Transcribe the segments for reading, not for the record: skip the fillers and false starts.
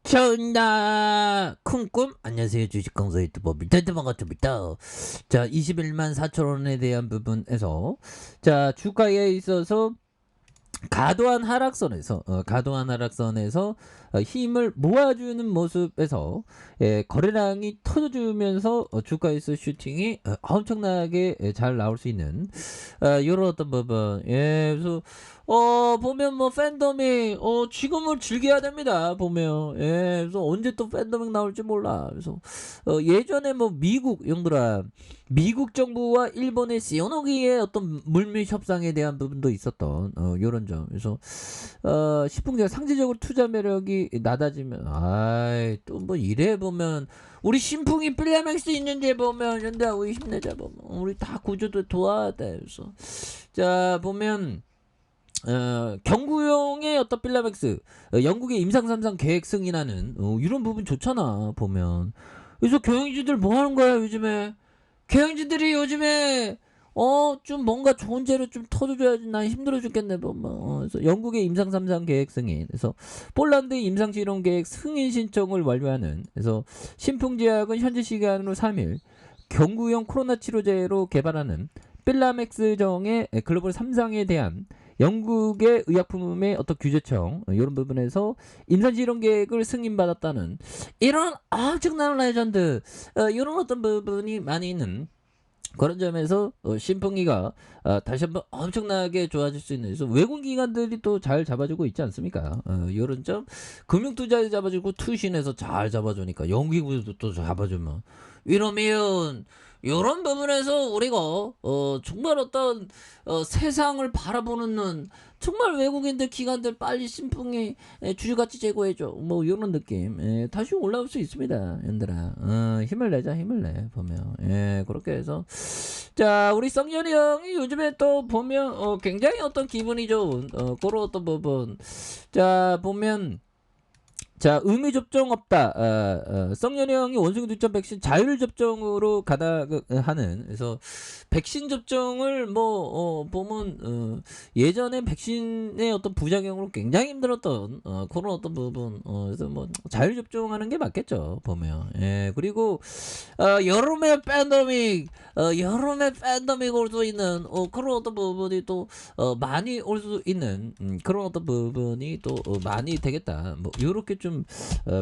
주전천나 쿵꿈 안녕하세요. 주식강사 유튜버 밀턴트 반갑습니다. 자 21만 4천원에 대한 부분에서 자 주가에 있어서 과도한 하락선에서 힘을 모아주는 모습에서 거래량이 터져주면서 주가에서 슈팅이 엄청나게 잘 나올 수 있는 이런 어떤 부분. 그래서 보면 뭐 팬덤이 지금을 즐겨야 됩니다. 보면 그래서 언제 또 팬덤이 나올지 몰라. 그래서 예전에 뭐 미국 정부와 일본의 시오노기의 어떤 물밑 협상에 대한 부분도 있었던 요런 점. 그래서 시풍제가 상대적으로 투자 매력이 낮아지면 또 뭐 이래 보면 우리 신풍이 필라맥스 있는데 보면 연대하고 힘내자 보면 우리 다 구조도 도와야 돼. 그래서 자 보면 경구용의 어떤 필라맥스 영국의 임상3상 계획 승인하는 이런 부분 좋잖아 보면. 그래서 경영진들 뭐 하는 거야 요즘에. 경영진들이 요즘에 좀 뭔가 좋은 재료 좀 터져줘야지. 난 힘들어 죽겠네 보면. 그래서 영국의 임상3상 계획 승인, 그래서 폴란드 임상실험 계획 승인 신청을 완료하는. 그래서 신풍제약은 현재 시간으로 3일 경구용 코로나 치료제로 개발하는 필라맥스정의 글로벌 3상에 대한 영국의 의약품의 어떤 규제청 이런 부분에서 임상실험 계획을 승인받았다는 이런 엄청난 레전드 이런 어떤 부분이 많이 있는 그런 점에서 신풍기가 다시 한번 엄청나게 좋아질 수 있는. 그래서 외국기관들이 또 잘 잡아주고 있지 않습니까? 이런 점 금융투자에 잡아주고 투신에서 잘 잡아주니까 연기구도 또 잡아주면 이러면 이런 부분에서 우리가 정말 어떤 세상을 바라보는 눈, 정말 외국인들 기관들 빨리 신풍이 주주가치 제고해줘 뭐 이런 느낌. 다시 올라올 수 있습니다 얘들아. 힘을 내자. 힘을 내 보면. 그렇게 해서 자 우리 썩년이 형이 요즘에 또 보면 굉장히 어떤 기분이 좋은 그런 어떤 부분. 자 보면 자 의미 접종 없다. 썩년이 형이 원숭이 두점 백신 자율 접종으로 하는. 그래서 백신 접종을 뭐 보면 예전에 백신의 어떤 부작용으로 굉장히 힘들었던 그런 어떤 부분. 그래서 뭐 자율 접종하는 게 맞겠죠 보면. 그리고 여름에 팬데믹 올 수 있는 그런 어떤 부분이 또 많이 올 수 있는 그런 어떤 부분이 또 많이 되겠다. 뭐 요렇게 좀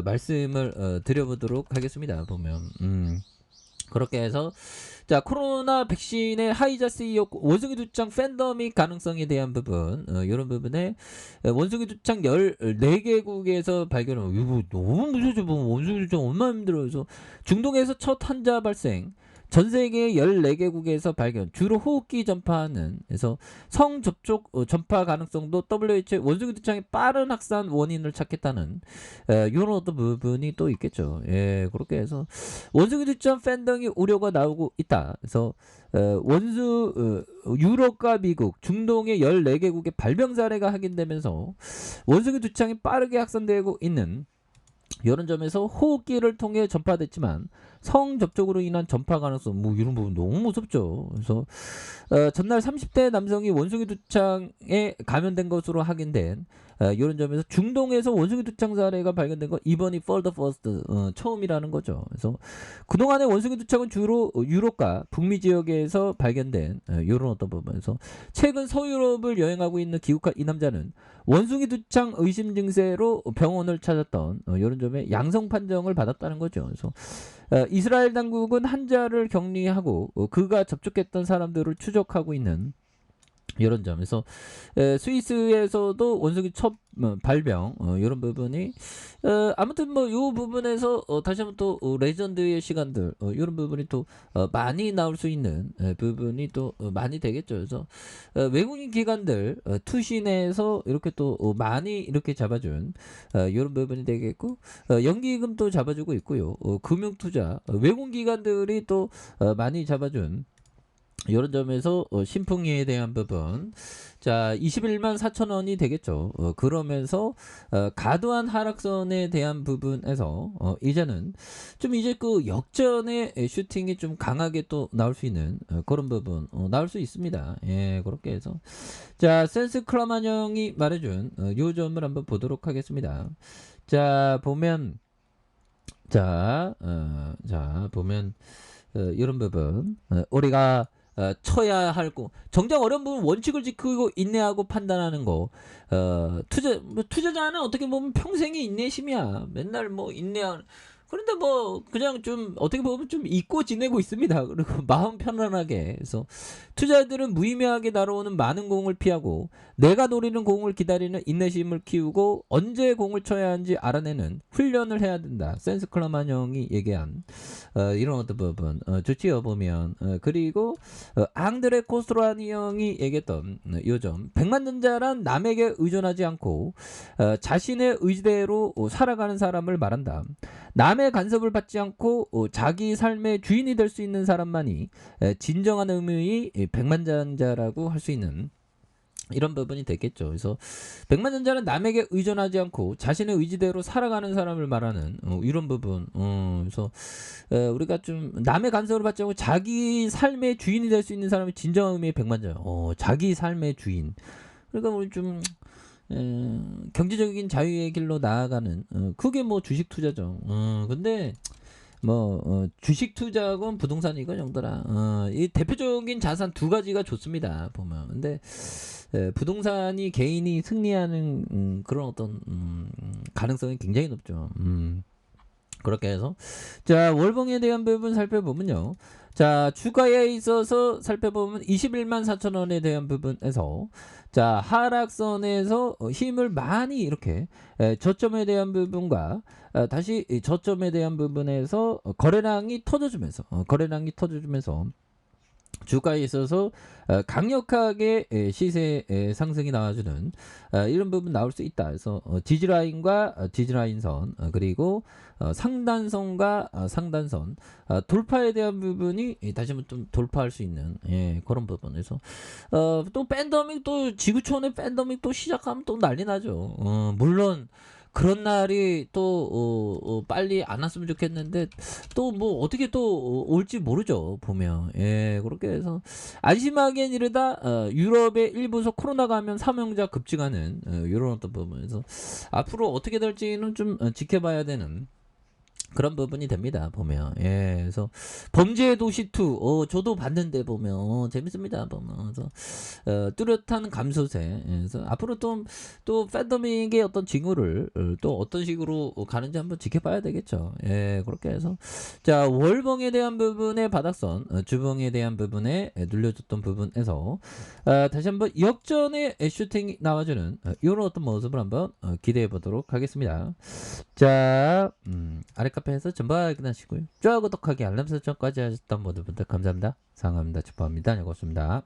말씀을 드려보도록 하겠습니다 보면. 그렇게 해서 자 코로나 백신의 하이자 CEO 원숭이 두창 팬더믹 가능성에 대한 부분 이런 부분에 원숭이 두창 14개국에서 발견한. 이거 너무 무서워져 보면 원숭이 두창 얼마나 힘들어요. 그래서 중동에서 첫 환자 발생, 전 세계 14개국에서 발견, 주로 호흡기 전파하는. 그래서 성접촉 전파 가능성도 WHO 원숭이 두창의 빠른 확산 원인을 찾겠다는 이런 어떤 부분이 또 있겠죠. 그렇게 해서 원숭이 두창 팬덤이 우려가 나오고 있다. 그래서 유럽과 미국, 중동의 14개국의 발병 사례가 확인되면서 원숭이 두창이 빠르게 확산되고 있는 이런 점에서 호흡기를 통해 전파됐지만 성접촉으로 인한 전파 가능성 뭐 이런 부분 너무 무섭죠. 그래서 전날 30대 남성이 원숭이 두창에 감염된 것으로 확인된 이런 점에서 중동에서 원숭이 두창 사례가 발견된 건 이번이 for the first 처음이라는 거죠. 그래서 그동안의 원숭이 두창은 주로 유럽과 북미 지역에서 발견된 이런 어떤 부분에서 최근 서유럽을 여행하고 있는 귀국한 이 남자는 원숭이 두창 의심 증세로 병원을 찾았던 이런 점에 양성 판정을 받았다는 거죠. 그래서 이스라엘 당국은 환자를 격리하고 그가 접촉했던 사람들을 추적하고 있는 이런 점에서 스위스에서도 원숭이 첫 발병 이런 부분이 아무튼 뭐 이 부분에서 다시 한번 또 레전드의 시간들 이런 부분이 또 많이 나올 수 있는 부분이 또 많이 되겠죠. 그래서 외국인 기관들 투신에서 이렇게 또 많이 이렇게 잡아준 이런 부분이 되겠고 연기금도 잡아주고 있고요. 금융투자 외국인 기관들이 또 많이 잡아준 이런 점에서 신풍기에 대한 부분 자 21만 4천원이 되겠죠. 그러면서 과도한 하락선에 대한 부분에서 이제는 좀 이제 그 역전의 슈팅이 좀 강하게 또 나올 수 있는 그런 부분 나올 수 있습니다. 그렇게 해서 자 센스 클라만 형이 말해준 요 점을 한번 보도록 하겠습니다. 자 보면 보면 이런 부분 우리가 쳐야 할 거 정작 어려운 부분 원칙을 지키고 인내하고 판단하는 거 투자자는 어떻게 보면 평생의 인내심이야. 맨날 뭐 인내하는 그런데 뭐 그냥 좀 어떻게 보면 좀 잊고 지내고 있습니다. 그리고 마음 편안하게 그래서 투자들은 무의미하게 날아오는 많은 공을 피하고 내가 노리는 공을 기다리는 인내심을 키우고 언제 공을 쳐야 하는지 알아내는 훈련을 해야 된다. 센스 클라만 형이 얘기한 이런 어떤 부분 좋지요 보면 그리고 앙드레 코스트라니 형이 얘기했던 요점 백만전자란 남에게 의존하지 않고 자신의 의지대로 살아가는 사람을 말한다. 남의 간섭을 받지 않고 자기 삶의 주인이 될 수 있는 사람만이 진정한 의미의 백만장자라고 할 수 있는 이런 부분이 되겠죠. 그래서 백만장자는 남에게 의존하지 않고 자신의 의지대로 살아가는 사람을 말하는 이런 부분. 그래서 우리가 좀 남의 간섭을 받지 않고 자기 삶의 주인이 될 수 있는 사람이 진정한 의미의 백만장자. 자기 삶의 주인. 그러니까 우리 좀 경제적인 자유의 길로 나아가는 그게 뭐 주식 투자죠. 근데 뭐 주식 투자하고는 부동산이고 정도라 이 대표적인 자산 두 가지가 좋습니다 보면. 근데 부동산이 개인이 승리하는 그런 어떤 가능성이 굉장히 높죠. 그렇게 해서 자 월봉에 대한 부분 살펴보면요. 자 주가에 있어서 살펴보면 21만 4천 원에 대한 부분에서 자 하락선에서 힘을 많이 이렇게 저점에 대한 부분과 다시 저점에 대한 부분에서 거래량이 터져주면서 주가에 있어서 강력하게 시세 상승이 나와주는 이런 부분 나올 수 있다. 그래서 지지라인과 지지라인선 그리고 상단선과 상단선 돌파에 대한 부분이 다시 한번 좀 돌파할 수 있는 그런 부분에서 또 팬데믹 또 지구촌의 팬데믹 또 시작하면 또 난리 나죠. 물론 그런 날이 또 빨리 안 왔으면 좋겠는데 또 뭐 어떻게 또 올지 모르죠 보면. 그렇게 해서 안심하기엔 이르다 유럽의 일부에서 코로나가 하면 사망자 급증하는 이런 어떤 부분에서 앞으로 어떻게 될지는 좀 지켜봐야 되는 그런 부분이 됩니다 보면. 그래서 범죄의 도시 2 저도 봤는데 보면 재밌습니다 보면. 그래서 뚜렷한 감소세. 그래서 앞으로 또 팬데믹의 어떤 징후를 또 어떤 식으로 가는지 한번 지켜봐야 되겠죠. 그렇게 해서 자 월봉에 대한 부분의 바닥선 주봉에 대한 부분에 눌려줬던 부분에서 다시 한번 역전의 슈팅이 나와주는 이런 어떤 모습을 한번 기대해 보도록 하겠습니다. 자 아래 카페에서 전부 끝나시고요. 좋아요 구독하기 알람 설정까지 하셨던 모든 분들 감사합니다. 사랑합니다. 축복합니다. 고맙습니다.